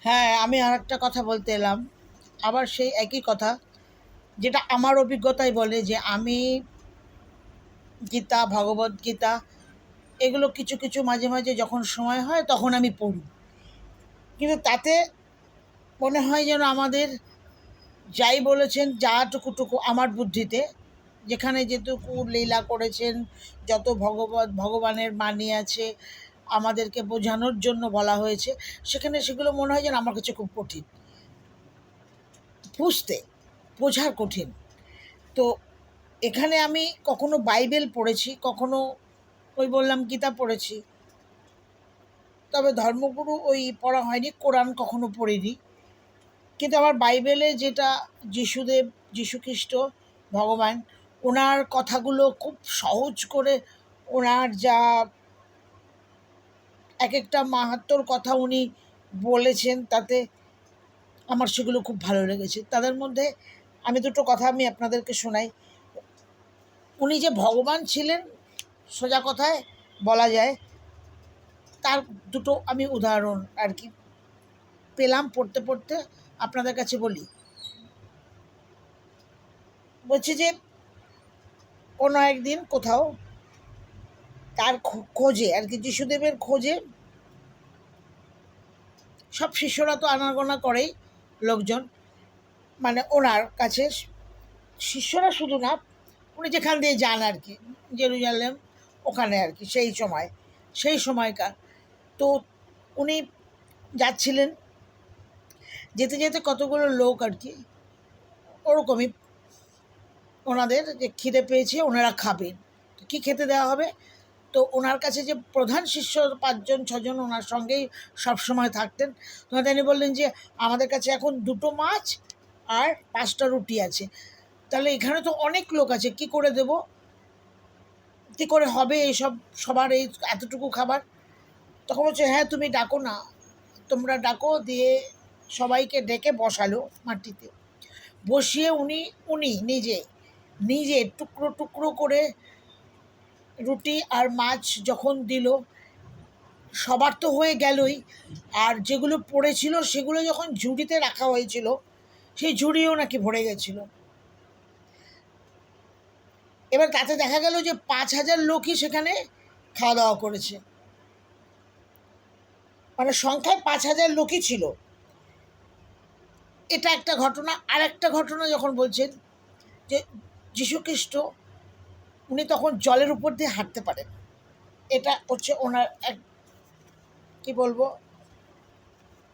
হ্যাঁ, আমি আরেকটা কথা বলতে এলাম। আবার সেই একই কথা, যেটা আমার অভিজ্ঞতাই বলে যে আমি গীতা, ভগবদ্গীতা এগুলো কিছু, কিছু মাঝে, মাঝে যখন সময় হয় তখন আমি পড়ি। কিন্তু তাতে মনে হয় যেন আমাদের যাই বলেছেন, টুকু আমার বুদ্ধিতে, যেখানে যেটুকু লীলা করেছেন, যত ভগবানের বাণী আছে, আমাদেরকে বোঝানোর জন্য বলা হয়েছে, সেখানে সেগুলো মনে হয় যেন আমার কাছে খুব কঠিন। বুঝতে, বোঝার কঠিন। তো এখানে আমি কখনো বাইবেল পড়েছি, কখনো ওই বললাম গীতা পড়েছি। তবে ধর্মগুরু ওই পড়া হয়নি, কোরান কখনো পড়িনি। কিন্তু আমার বাইবেলে যেটা যিশুদেব, যীশুখ্রিস্ট ভগবান, ওনার কথাগুলো খুব সহজ করে, ওনার যা এক একটা মাহাত্ম্যর কথা উনি বলেছেন, তাতে আমার সেগুলো খুব ভালো লেগেছে। তাদের মধ্যে আমি দুটো কথা আমি আপনাদেরকে শোনাই। উনি যে ভগবান ছিলেন, সোজা কথায় বলা যায়, তার দুটো আমি উদাহরণ আর কি পেলাম পড়তে পড়তে, আপনাদের কাছে বলি। বলছি যে কোনো একদিন কোথাও তার খোঁজে আর কি, যিশুদেবের খোঁজে সব শিষ্যরা তো আনাগোনা করেই, লোকজন, মানে ওনার কাছে শিষ্যরা শুধু না, উনি যেখান দিয়ে যান আর কি, জেরুজালেম ওখানে আর কি, সেই সময়কার। তো উনি যাচ্ছিলেন, যেতে যেতে কতগুলো লোক আর কি ওরকমই, ওনাদের যে খিদে পেয়েছে, ওনারা খাবেন, তো কী খেতে দেওয়া হবে। তো ওনার কাছে যে প্রধান শিষ্য ৫ জন ৬ জন ওনার সঙ্গেই সবসময় থাকতেন, তো তিনি বললেন যে আমাদের কাছে এখন 2টো মাছ আর 5টা রুটি আছে। তাহলে এখানে তো অনেক লোক আছে, কি করে দেব, কী করে হবে এইসব, সবার এই এতটুকু খাবার। তখন বলছে, হ্যাঁ তুমি ডাকো না, তোমরা ডাকো। দিয়ে সবাইকে ডেকে বসালো মাটিতে, বসিয়ে উনি উনি নিজে নিজে টুকরো টুকরো করে রুটি আর মাছ যখন দিল, সবার তো হয়ে গেলই, আর যেগুলো পড়েছিল সেগুলো যখন ঝুড়িতে রাখা হয়েছিল, সেই ঝুড়িও নাকি ভরে গেছিল। এবার তাতে দেখা গেল যে 5,000 লোকই সেখানে খাওয়া দাওয়া করেছে, মানে সংখ্যায় 5,000 লোকই ছিল। এটা একটা ঘটনা। আর একটা ঘটনা যখন বলছেন, যে যীশুখ্রিস্ট উনি তখন জলের উপর দিয়ে হাঁটতে পারেন, এটা হচ্ছে ওনার এক, কী বলবো,